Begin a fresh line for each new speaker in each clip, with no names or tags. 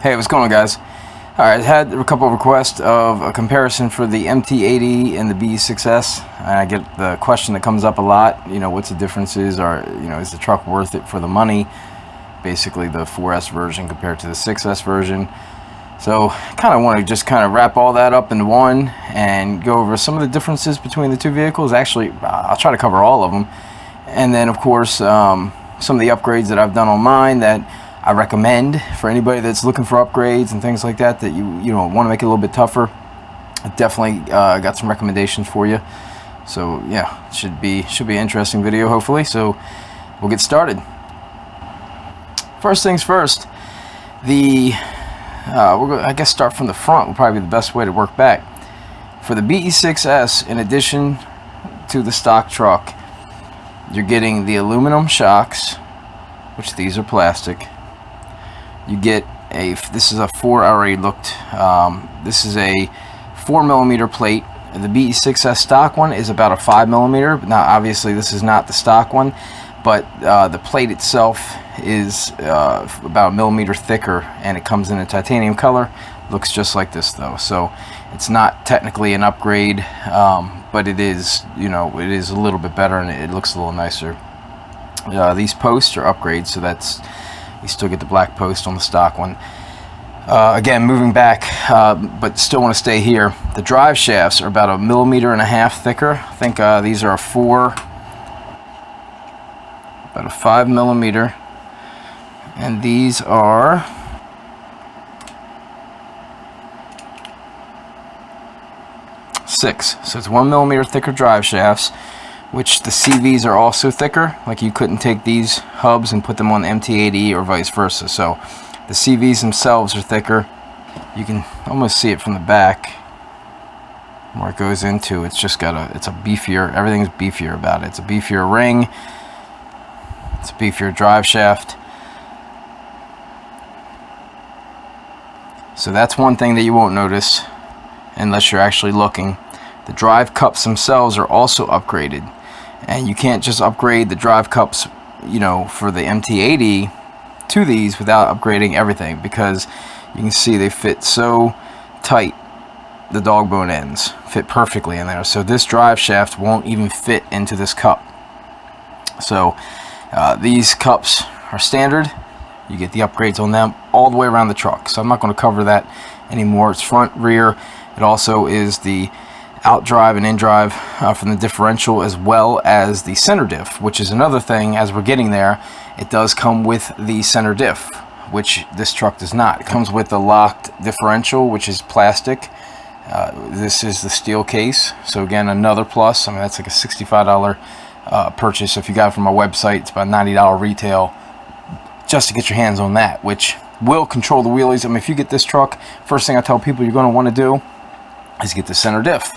Hey, what's going on, guys? Alright, I had a couple of requests of a comparison for the MT8E and the BE6S. I get the question that comes up a lot, what's the differences, or, is the truck worth it for the money? Basically the 4S version compared to the 6S version. So, kind of want to just wrap all that up into one and go over some of the differences between the two vehicles. Actually, I'll try to cover all of them. And then, of course, some of the upgrades that I've done on mine that I recommend for anybody that's looking for upgrades and things like that, that you want to make it a little bit tougher. I definitely got some recommendations for you. So yeah, should be an interesting video, hopefully. So we'll get started. First things first, I guess start from the front will probably be the best way to work back. For the BE6S, in addition to the stock truck, you're getting the aluminum shocks, which these are plastic. You get this is a this is a 4mm plate. The BE6S stock one is about a 5mm. Now, obviously, this is not the stock one, but the plate itself is about a millimeter thicker, and it comes in a titanium color. Looks just like this, though, so it's not technically an upgrade, but it is, it is a little bit better, and it looks a little nicer. These posts are upgrades, so you still get the black post on the stock one. Again, moving back, but still want to stay here. The drive shafts are about 1.5 millimeters thicker. I think these are about a 5mm, and these are 6. So it's 1 millimeter thicker drive shafts, which the CVs are also thicker. Like, you couldn't take these hubs and put them on the MT8E or vice versa. So the CVs themselves are thicker. You can almost see it from the back where it goes into. It's just got it's a beefier, everything's beefier about it. It's a beefier ring. It's a beefier drive shaft. So that's one thing that you won't notice unless you're actually looking. The drive cups themselves are also upgraded. And you can't just upgrade the drive cups, for the MT8E to these without upgrading everything, because you can see they fit so tight. The dog bone ends fit perfectly in there. So this drive shaft won't even fit into this cup. So these cups are standard. You get the upgrades on them all the way around the truck. So I'm not going to cover that anymore. It's front, rear. It also is the out drive and in drive from the differential, as well as the center diff, which is another thing. As we're getting there, it does come with the center diff, which this truck does not. It comes with the locked differential, which is plastic. This is the steel case, so again, another plus. I mean, that's like a $65 purchase. If you got it from our website, it's about $90 retail just to get your hands on that, which will control the wheelies. I mean, if you get this truck, first thing I tell people you're going to want to do is get the center diff.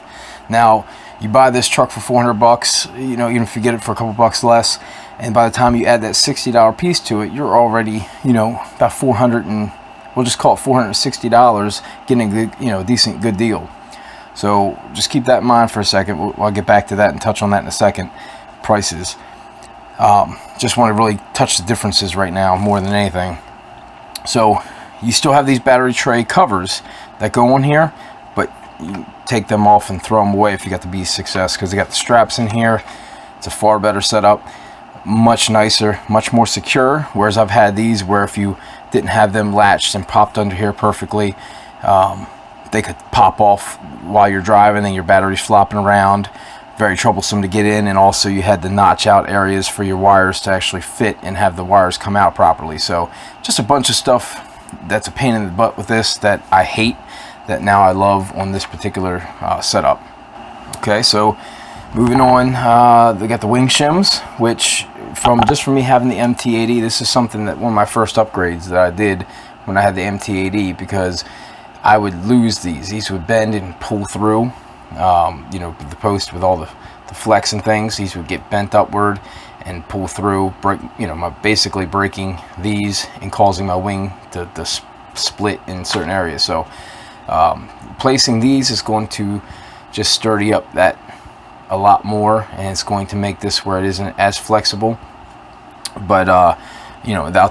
Now, you buy this truck for $400, even if you get it for a couple bucks less, and by the time you add that $60 piece to it, you're already, about $400, and we'll just call it $460, getting a decent, good deal. So just keep that in mind for a second. I'll get back to that and touch on that in a second. Prices. Just want to really touch the differences right now more than anything. So you still have these battery tray covers that go on here, but you take them off and throw them away if you got the BE6S, because they got the straps in here. It's a far better setup, much nicer, much more secure, whereas I've had these where if you didn't have them latched and popped under here perfectly, they could pop off while you're driving and your battery's flopping around. Very troublesome to get in, and also you had the notch out areas for your wires to actually fit and have the wires come out properly. So just a bunch of stuff that's a pain in the butt with this that I hate, that now I love on this particular setup. Okay, so moving on, they got the wing shims, which from me having the MT8E, this is something that one of my first upgrades that I did when I had the MT8E, because I would lose these. These would bend and pull through. The post with all the flex and things, these would get bent upward and pull through, break, basically breaking these and causing my wing to split in certain areas. So placing these is going to just sturdy up that a lot more, and it's going to make this where it isn't as flexible. But I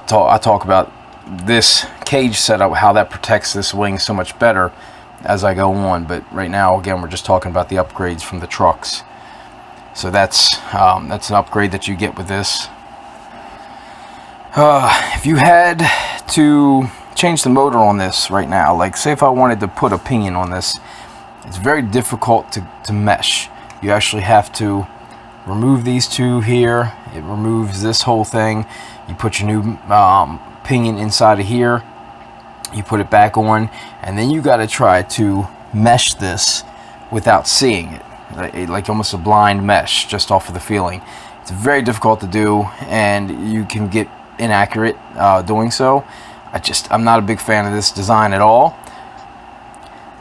talk about this cage setup, how that protects this wing so much better as I go on. But right now, again, we're just talking about the upgrades from the trucks. So that's an upgrade that you get with this. If you had to change the motor on this right now, like say if I wanted to put a pinion on this, it's very difficult to mesh. You actually have to remove these two here. It removes this whole thing. You put your new pinion inside of here. You put it back on, and then you got to try to mesh this without seeing it, like almost a blind mesh just off of the feeling. It's very difficult to do, and you can get inaccurate doing so. I'm not a big fan of this design at all.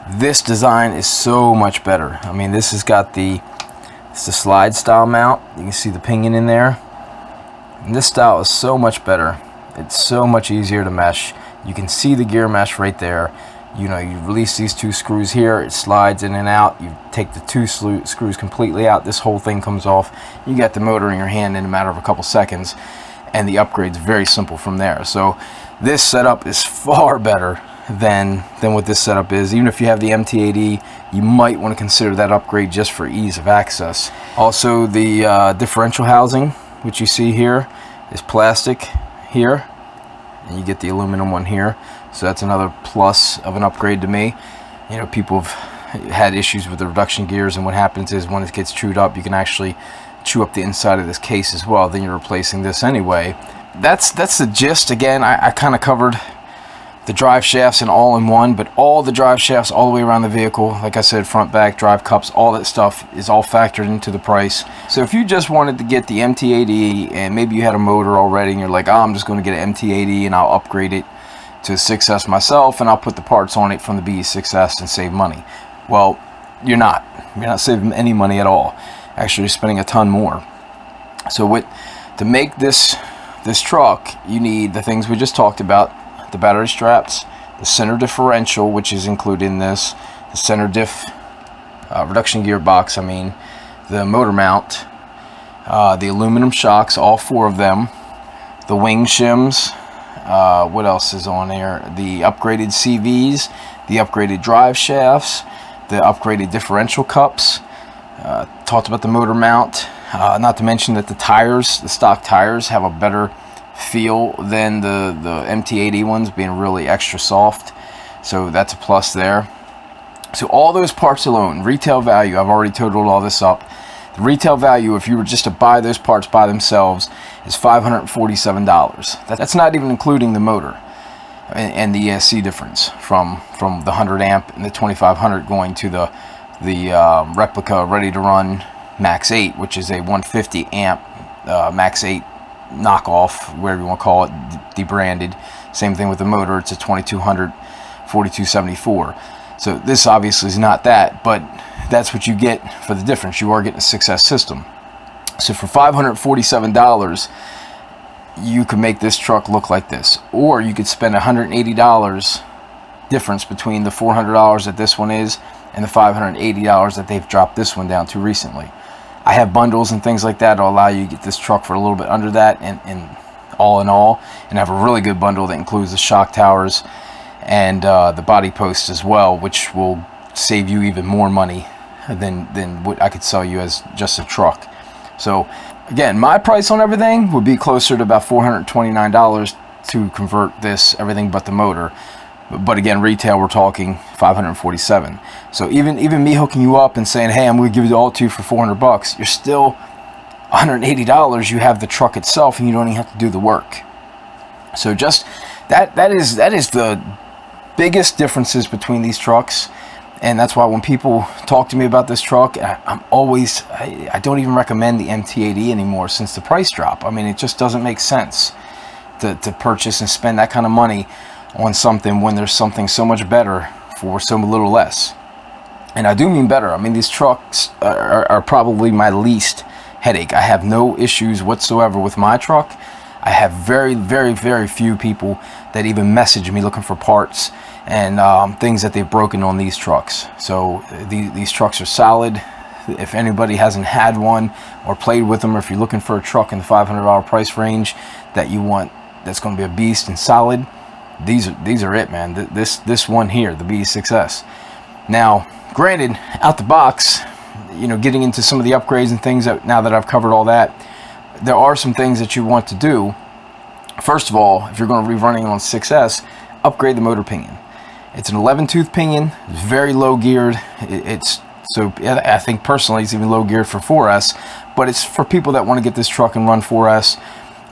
This design is so much better. I mean, this has got it's the slide style mount. You can see the pinion in there, and this style is so much better. It's so much easier to mesh. You can see the gear mesh right there. You know, you release these two screws here, it slides in and out. You take the two screws completely out, this whole thing comes off. You got the motor in your hand in a matter of a couple seconds, and the upgrade's very simple from there. So this setup is far better than what this setup is. Even if you have the MT8E, you might want to consider that upgrade just for ease of access. Also, the differential housing, which you see here, is plastic here, and you get the aluminum one here. So that's another plus of an upgrade to me. You know, people have had issues with the reduction gears, and what happens is when it gets chewed up, you can actually chew up the inside of this case as well. Then you're replacing this anyway. That's the gist. Again, I kind of covered the drive shafts in all in one, but all the drive shafts all the way around the vehicle, like I said, front, back, drive cups, all that stuff is all factored into the price. So if you just wanted to get the MT8E, and maybe you had a motor already and you're like, oh, I'm just going to get an MT8E and I'll upgrade it to a 6S myself, and I'll put the parts on it from the BE6S and save money. Well, you're not saving any money at all. Actually, you're spending a ton more. So to make this truck, you need the things we just talked about: the battery straps, the center differential, which is included in this, the center diff reduction gear box, the motor mount, the aluminum shocks, all four of them, the wing shims, what else is on there, the upgraded CVs, the upgraded drive shafts, the upgraded differential cups, talked about the motor mount, not to mention that the tires, the stock tires, have a better feel than the MT8E ones, being really extra soft. So that's a plus there. So all those parts alone, retail value, I've already totaled all this up. The retail value, if you were just to buy those parts by themselves, is $547. That's not even including the motor and the ESC difference from the 100 amp and the 2500 going to the replica ready to run Max 8, which is a 150 amp Max 8 knockoff, whatever you want to call it, debranded. Same thing with the motor, it's a 2200 4274. So this obviously is not that, but that's what you get for the difference. You are getting a 6S system. So for $547, you could make this truck look like this, or you could spend $180 difference between the $400 that this one is and the $580 that they've dropped this one down to recently. I have bundles and things like that to allow you to get this truck for a little bit under that, and all in all, and I have a really good bundle that includes the shock towers and the body posts as well, which will save you even more money than what I could sell you as just a truck. So again, my price on everything would be closer to about $429 to convert this, everything but the motor. But again, retail, we're talking $547. So even me hooking you up and saying, hey, I'm going to give you all two for $400, you're still $180. You have the truck itself, and you don't even have to do the work. So just that is the biggest differences between these trucks. And that's why when people talk to me about this truck, I don't even recommend the MT8E anymore since the price drop. It just doesn't make sense to purchase and spend that kind of money on something when there's something so much better for so little less. And I do mean better. These trucks are probably my least headache. I have no issues whatsoever with my truck. I have very, very, very few people that even message me looking for parts and things that they've broken on these trucks. So these trucks are solid. If anybody hasn't had one or played with them, or if you're looking for a truck in the $500 price range that you want, that's going to be a beast and solid, these are it, man. This one here, the BE6S. Now, granted, out the box, you know, getting into some of the upgrades and things, that now that I've covered all that, there are some things that you want to do. First of all, if you're going to be running on 6S, upgrade the motor pinion. It's an 11-tooth pinion. It's very low geared. So I think personally it's even low geared for 4S, but it's for people that want to get this truck and run 4S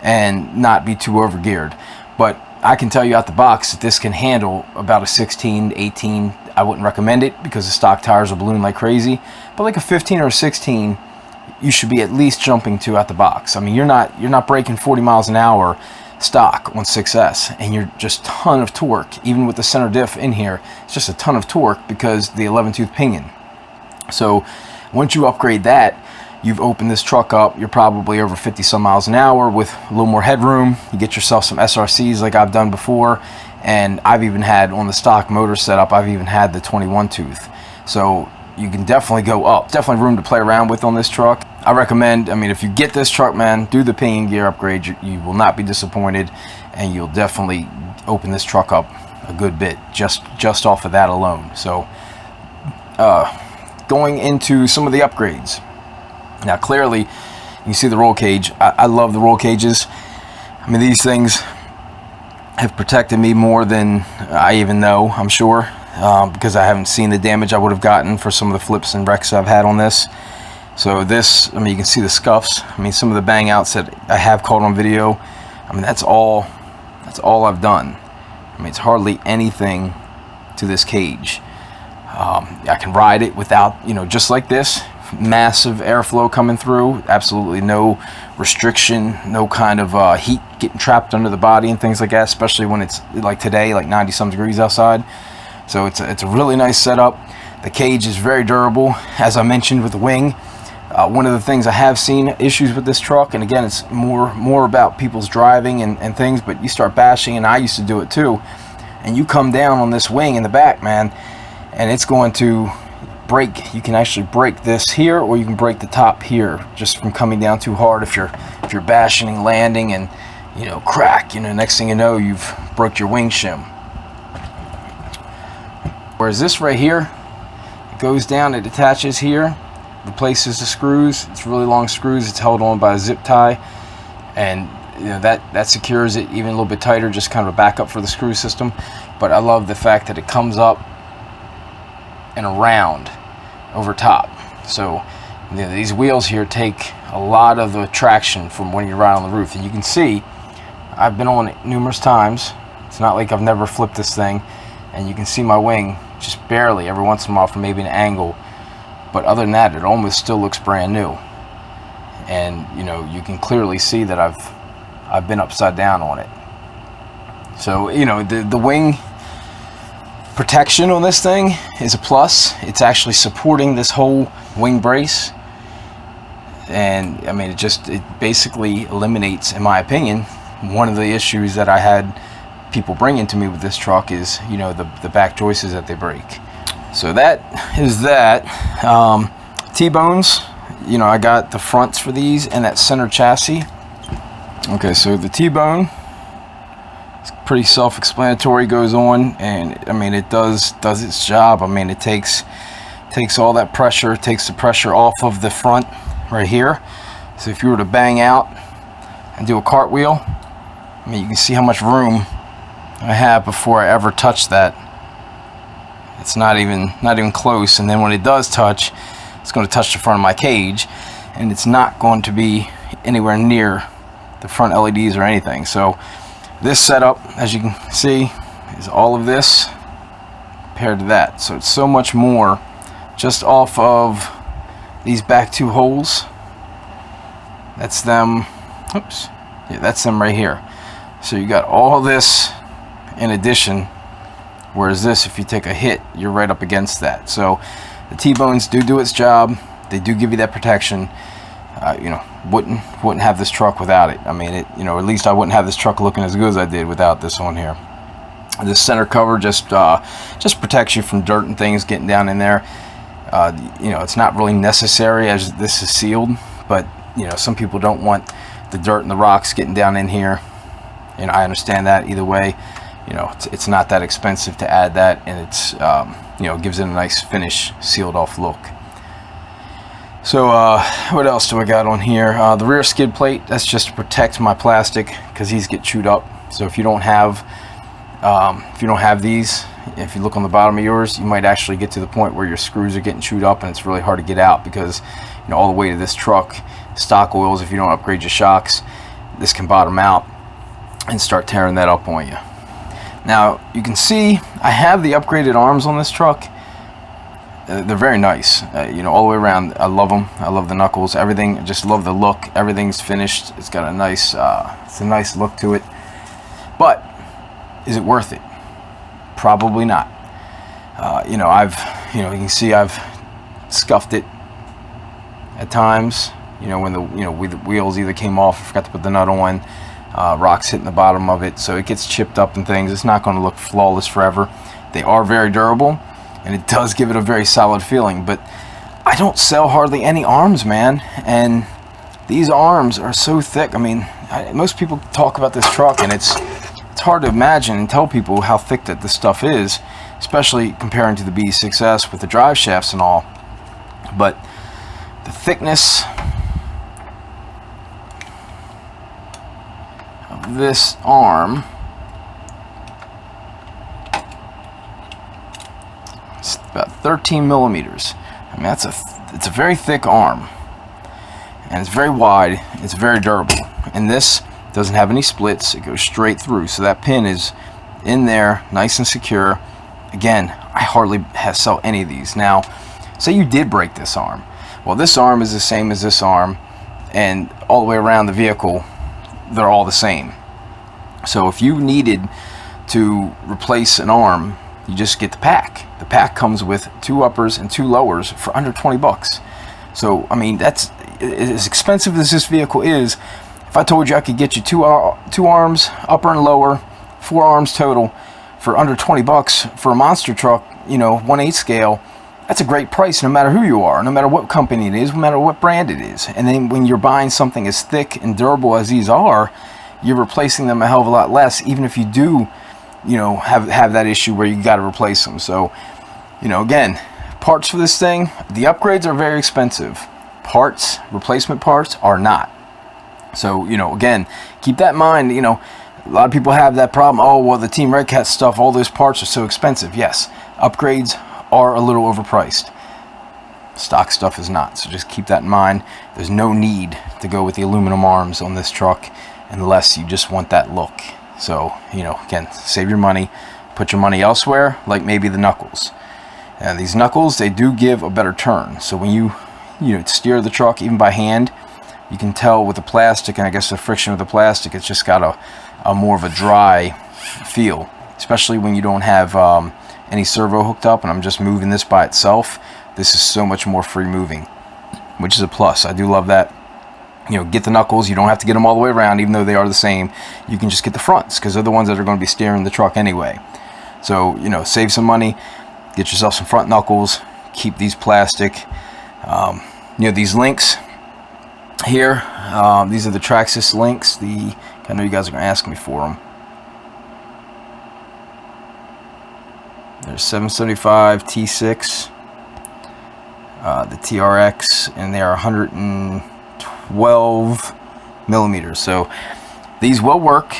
and not be too over geared. But I can tell you out the box that this can handle about a 16, 18. I wouldn't recommend it because the stock tires will balloon like crazy, but like a 15 or a 16, you should be at least jumping to out the box. I mean, you're not breaking 40 miles an hour stock on 6S, and you're just ton of torque. Even with the center diff in here, it's just a ton of torque because the 11-tooth pinion. So once you upgrade that, you've opened this truck up. You're probably over 50 some miles an hour with a little more headroom. You get yourself some SRCs like I've done before, and I've even had on the stock motor setup, I've even had the 21 tooth. So you can definitely go up. Definitely room to play around with on this truck. I recommend, I mean, if you get this truck, man, do the pinion gear upgrade. You will not be disappointed, and you'll definitely open this truck up a good bit just off of that alone. So going into some of the upgrades. Now, clearly, you can see the roll cage. I love the roll cages. I mean, these things have protected me more than I even know, I'm sure, because I haven't seen the damage I would have gotten for some of the flips and wrecks I've had on this. So this, I mean, you can see the scuffs. I mean, some of the bang outs that I have caught on video. I mean, that's all I've done. I mean, it's hardly anything to this cage. I can ride it without, you know, just like this, massive airflow coming through, absolutely no restriction, no kind of heat getting trapped under the body and things like that, especially when it's like today, like 90 some degrees outside. So it's a really nice setup. The cage is very durable, as I mentioned with the wing. One of the things I have seen issues with this truck, and again, it's more about people's driving and things, but you start bashing, and I used to do it too, and you come down on this wing in the back, man, and it's going to break. You can actually break this here, or you can break the top here just from coming down too hard if you're bashing and landing, and you know, crack, you know, next thing you know, you've broke your wing shim. Whereas this right here, it goes down, it attaches here, replaces the screws. It's really long screws. It's held on by a zip tie, and you know, that secures it even a little bit tighter, just kind of a backup for the screw system. But I love the fact that it comes up and around over top. So you know, these wheels here take a lot of the traction from when you're riding on the roof, and you can see I've been on it numerous times. It's not like I've never flipped this thing, and you can see my wing just barely every once in a while from maybe an angle. But other than that, it almost still looks brand new. And you know, you can clearly see that I've been upside down on it. So you know, the wing protection on this thing is a plus. It's actually supporting this whole wing brace, and I mean, it basically eliminates, in my opinion, one of the issues that I had people bringing to me with this truck is, you know, the back joists that they break. So that is that. T-bones, you know, I got the fronts for these and that center chassis. Okay, so the T-bone, it's pretty self-explanatory, goes on, and I mean, it does its job. I mean, it takes all that pressure, takes the pressure off of the front right here. So if you were to bang out and do a cartwheel, I mean, you can see how much room I have before I ever touch that. It's not even close, and then when it does touch, it's going to touch the front of my cage, and it's not going to be anywhere near the front LEDs or anything. So this setup, as you can see, is all of this compared to that. So it's so much more just off of these back two holes. That's them. Oops. Yeah, that's them right here. So you got all this in addition, whereas this, if you take a hit, you're right up against that. So the T-bones do its job. They do give you that protection. You know, wouldn't have this truck without it. I mean, you know, at least I wouldn't have this truck looking as good as I did without this on here. This center cover just protects you from dirt and things getting down in there. You know, it's not really necessary as this is sealed, but you know, some people don't want the dirt and the rocks getting down in here. You know, I understand that either way, you know, it's not that expensive to add that, and it's you know, gives it a nice finish, sealed off look. So what else do I got on here? The rear skid plate, that's just to protect my plastic because these get chewed up. So if you don't have these, if you look on the bottom of yours, you might actually get to the point where your screws are getting chewed up and it's really hard to get out, because you know, all the weight of this truck, stock oils, if you don't upgrade your shocks, this can bottom out and start tearing that up on you. Now you can see I have the upgraded arms on this truck. They're very nice, you know, all the way around. I love them. I love the knuckles, everything. I just love the look. Everything's finished. It's got a nice it's a nice look to it. But is it worth it? Probably not. You know, you can see I've scuffed it at times. You know, when the wheels either came off, I forgot to put the nut on, rocks hitting the bottom of it, so it gets chipped up and things. It's not going to look flawless forever. They are very durable, and it does give it a very solid feeling. But I don't sell hardly any arms, man, and these arms are so thick. I mean, most people talk about this truck, and it's hard to imagine and tell people how thick that this stuff is, especially comparing to the BE6S with the drive shafts and all. But the thickness of this arm, it's about 13 millimeters. I mean, it's a very thick arm, and it's very wide. It's very durable, and this doesn't have any splits. It goes straight through, so that pin is in there, nice and secure. Again, I hardly sell any of these. Now, say you did break this arm. Well, this arm is the same as this arm, and all the way around the vehicle, they're all the same. So if you needed to replace an arm, you just get the pack. The pack comes with 2 uppers and 2 lowers for under 20 bucks. So, I mean, that's as expensive as this vehicle is. If I told you I could get you two arms, upper and lower, 4 arms total, for under 20 bucks for a monster truck, you know, 1/8 scale, that's a great price no matter who you are, no matter what company it is, no matter what brand it is. And then when you're buying something as thick and durable as these are, you're replacing them a hell of a lot less, even if you do, you know, have that issue where you got to replace them. So, you know, again, parts for this thing, the upgrades are very expensive. Parts, replacement parts, are not. So, you know, again, keep that in mind. You know, a lot of people have that problem. Oh, well, the Team Redcat stuff, all those parts are so expensive. Yes, upgrades are a little overpriced. Stock stuff is not. So just keep that in mind. There's no need to go with the aluminum arms on this truck unless you just want that look. So, you know, again, save your money. Put your money elsewhere, like maybe the knuckles. And these knuckles, they do give a better turn. So when you steer the truck, even by hand, you can tell with the plastic, and I guess the friction of the plastic, it's just got a more of a dry feel, especially when you don't have any servo hooked up and I'm just moving this by itself. This is so much more free moving, which is a plus. I do love that. You know, get the knuckles. You don't have to get them all the way around, even though they are the same. You can just get the fronts, because they're the ones that are going to be steering the truck anyway. So, you know, save some money, get yourself some front knuckles, keep these plastic. You know, these links here, these are the Traxxas links. I know you guys are going to ask me for them. There's 775 T6, the TRX, and they are 112 millimeters. So these will work,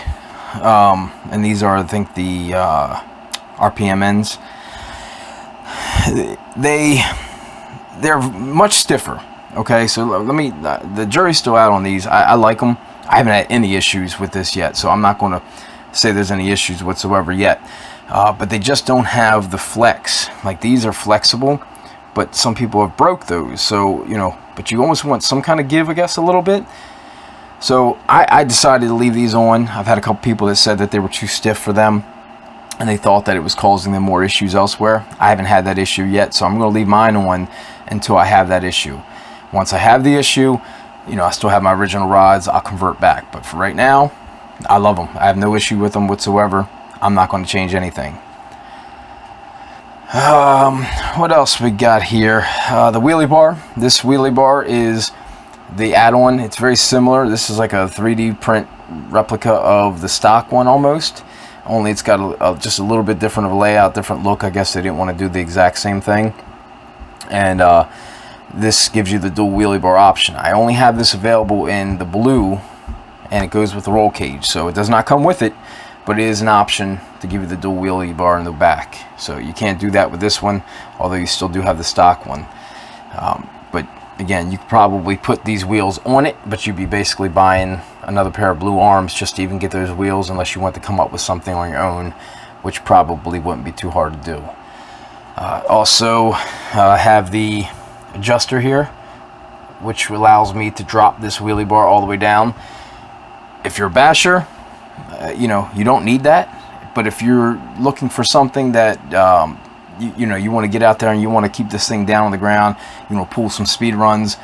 and these are, I think, the RPMNs. They're much stiffer. Okay, so let me. The jury's still out on these. I like them. I haven't had any issues with this yet, so I'm not going to say there's any issues whatsoever yet. But they just don't have the flex. Like, these are flexible, but some people have broke those. So, you know, but you almost want some kind of give, I guess, a little bit. So I decided to leave these on. I've had a couple people that said that they were too stiff for them, and they thought that it was causing them more issues elsewhere. I haven't had that issue yet, so I'm going to leave mine on until I have that issue. Once I have the issue, you know, I still have my original rods, I'll convert back. But for right now, I love them. I have no issue with them whatsoever. I'm not going to change anything. What else we got here? The wheelie bar. This wheelie bar is the add-on. It's very similar. This is like a 3D print replica of the stock one almost. only it's got just a little bit different of a layout, different look. I guess they didn't want to do the exact same thing. And this gives you the dual wheelie bar option. I only have this available in the blue, and it goes with the roll cage, so it does not come with it, but it is an option to give you the dual wheelie bar in the back. So you can't do that with this one, although you still do have the stock one. But again, you could probably put these wheels on it, but you'd be basically buying another pair of blue arms just to even get those wheels, unless you want to come up with something on your own, which probably wouldn't be too hard to do. Also have the adjuster here, which allows me to drop this wheelie bar all the way down. If you're a basher, you know, you don't need that. But if you're looking for something that you know, you want to get out there and you want to keep this thing down on the ground, you know, pull some speed runs,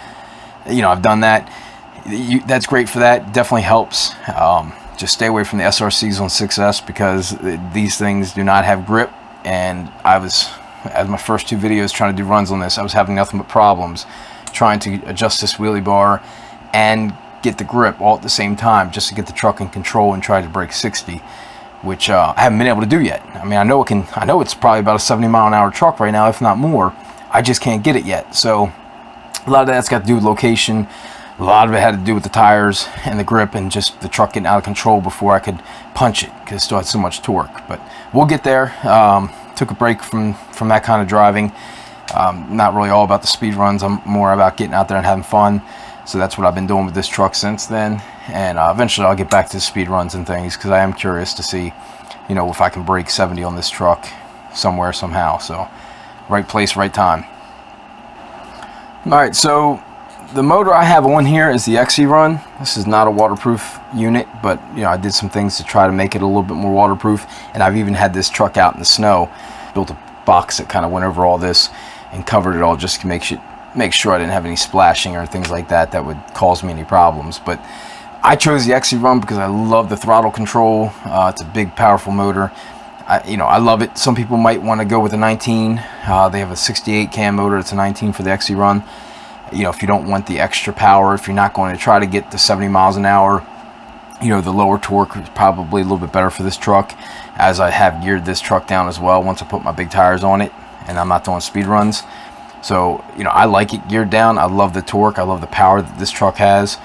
you know, I've done that. That's great for that. Definitely helps. Just stay away from the SRCs on 6S, because these things do not have grip. And as my first 2 videos trying to do runs on this, I was having nothing but problems trying to adjust this wheelie bar and get the grip all at the same time, just to get the truck in control and try to break 60, which I haven't been able to do yet. I mean, I know it's probably about a 70-mile-an-hour truck right now, if not more. I just can't get it yet. So a lot of that's got to do with location. A lot of it had to do with the tires and the grip, and just the truck getting out of control before I could punch it, because it still had so much torque. But we'll get there. Took a break from that kind of driving. Not really all about the speed runs. I'm more about getting out there and having fun. So that's what I've been doing with this truck since then. And eventually I'll get back to the speed runs and things, because I am curious to see, you know, if I can break 70 on this truck somewhere, somehow. So right place, right time. All right, so the motor I have on here is the XE Run. This is not a waterproof unit, but you know, I did some things to try to make it a little bit more waterproof. And I've even had this truck out in the snow, built a box that kind of went over all this and covered it all, just to make sure I didn't have any splashing or things like that that would cause me any problems. But I chose the XE Run because I love the throttle control. It's a big, powerful motor. I love it. Some people might want to go with a 19. They have a 68 cam motor. It's a 19 for the XE Run. You know, if you don't want the extra power, if you're not going to try to get to 70 miles an hour, you know, the lower torque is probably a little bit better for this truck, as I have geared this truck down as well once I put my big tires on it and I'm not doing speed runs. So, you know, I like it geared down. I love the torque. I love the power that this truck has.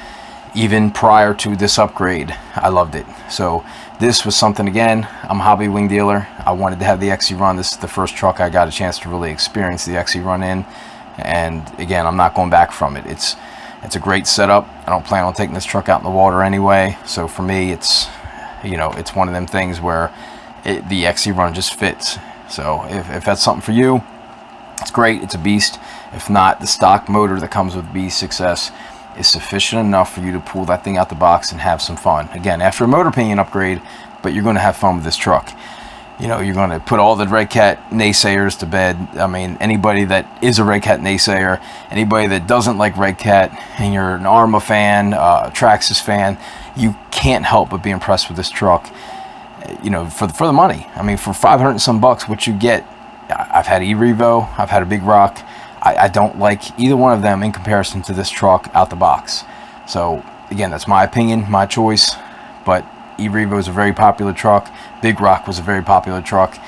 Even prior to this upgrade, I loved it. So this was something, again, I'm a hobby wing dealer. I wanted to have the XE Run. This is the first truck I got a chance to really experience the XE Run in. And again, I'm not going back from it. It's a great setup. I don't plan on taking this truck out in the water anyway. So for me, it's, you know, it's one of them things where the XE Run just fits. So if that's something for you, it's great. It's a beast. If not, the stock motor that comes with BE6S is sufficient enough for you to pull that thing out the box and have some fun. Again, after a motor pinion upgrade, but you're going to have fun with this truck. You know, you're going to put all the Redcat naysayers to bed. I mean, anybody that is a Redcat naysayer, anybody that doesn't like Redcat, and you're an Arma fan, Traxxas fan, you can't help but be impressed with this truck. You know, for the money. I mean, for 500 and some bucks, what you get. I've had E-revo, I've had a Big Rock. I don't like either one of them in comparison to this truck out the box. So again, that's my opinion, my choice. But E-revo is a very popular truck. Big Rock was a very popular truck,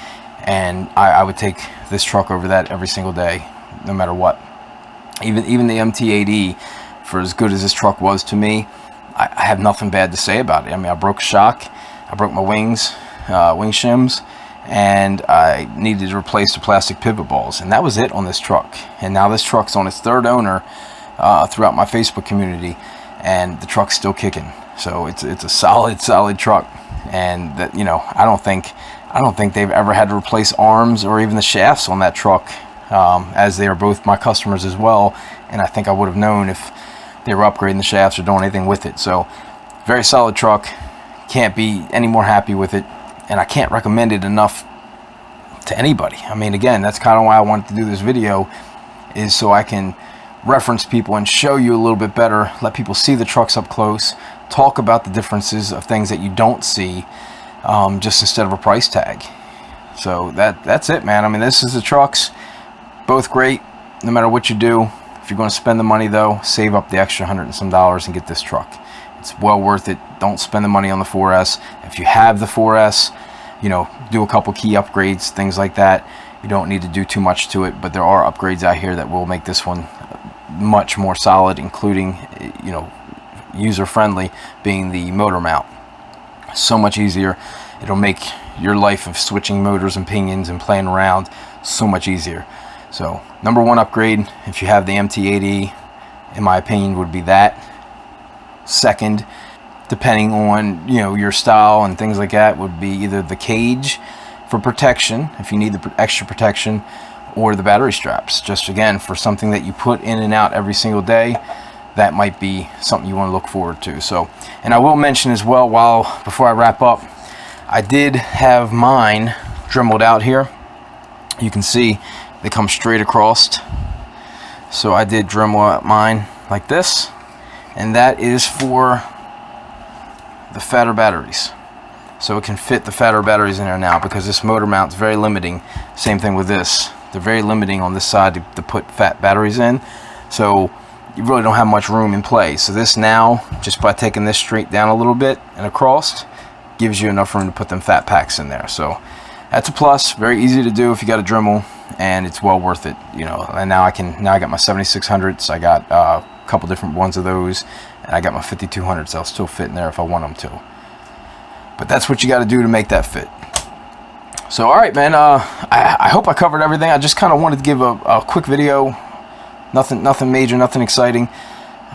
and I would take this truck over that every single day, no matter what. Even the MT8E, for as good as this truck was to me, I have nothing bad to say about it. I mean, I broke a shock, I broke my wings, wing shims, and I needed to replace the plastic pivot balls, and that was it on this truck. And now this truck's on its 3rd owner throughout my Facebook community, and the truck's still kicking. So it's a solid truck. And that, you know, I don't think they've ever had to replace arms or even the shafts on that truck, as they are both my customers as well. And I think I would have known if they were upgrading the shafts or doing anything with it. So very solid truck. Can't be any more happy with it, and I can't recommend it enough to anybody. I mean, again, that's kind of why I wanted to do this video, is so I can reference people and show you a little bit better, let people see the trucks up close, talk about the differences of things that you don't see, just instead of a price tag. So that's it, man. I mean, this is the trucks, both great, no matter what you do. If you're going to spend the money, though, save up the extra $100 and some and get this truck. It's well worth it. Don't spend the money on the 4S. If you have the 4S, you know, do a couple key upgrades, things like that. You don't need to do too much to it, but there are upgrades out here that will make this one much more solid, including, you know, user-friendly, being the motor mount. So much easier. It'll make your life of switching motors and pinions and playing around so much easier. So number one upgrade, if you have the MT8E, in my opinion, would be that. Second, depending on, you know, your style and things like that, would be either the cage for protection, if you need the extra protection, or the battery straps. Just again, for something that you put in and out every single day, that might be something you want to look forward to. So, and I will mention as well, before I wrap up, I did have mine dremeled out here. You can see they come straight across. So I did Dremel out mine like this, and that is for the fatter batteries. So it can fit the fatter batteries in there now, because this motor mount is very limiting. Same thing with this. They're very limiting on this side to put fat batteries in. So you really don't have much room in play. So this now, just by taking this straight down a little bit and across, gives you enough room to put them fat packs in there. So that's a plus. Very easy to do if you got a Dremel, and it's well worth it, you know. And now I got my 7600s. I got a couple different ones of those, and I got my 5200s. They'll still fit in there if I want them to. But that's what you got to do to make that fit. So all right, man, I hope I covered everything. I just kind of wanted to give a quick video. Nothing major, nothing exciting,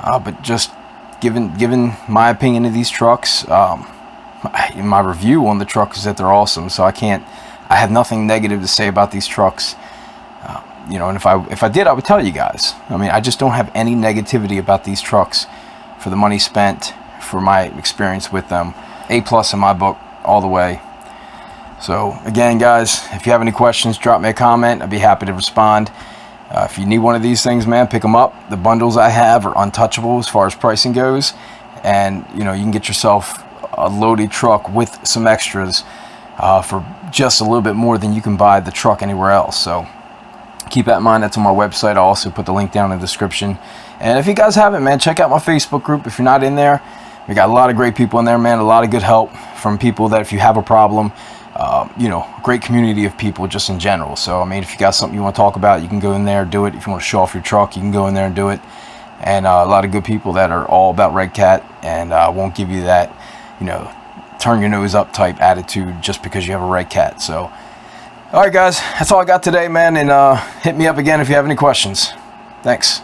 but just giving my opinion of these trucks. My review on the truck is that they're awesome, so I have nothing negative to say about these trucks. You know, and if I did, I would tell you guys. I mean, I just don't have any negativity about these trucks for the money spent, for my experience with them. A+ in my book, all the way. So again, guys, if you have any questions, drop me a comment. I'd be happy to respond. If you need one of these things, man, pick them up. The bundles I have are untouchable as far as pricing goes, and you know, you can get yourself a loaded truck with some extras for just a little bit more than you can buy the truck anywhere else. So keep that in mind. That's on my website. I'll also put the link down in the description. And if you guys haven't, man, check out my Facebook group. If you're not in there, we got a lot of great people in there, man. A lot of good help from people that if you have a problem, you know, great community of people just in general. So I mean, if you got something you want to talk about, you can go in there, do it. If you want to show off your truck, you can go in there and do it. And a lot of good people that are all about Redcat, and won't give you that, you know, turn your nose up type attitude just because you have a Redcat. So all right, guys, that's all I got today, man. And hit me up again if you have any questions. Thanks.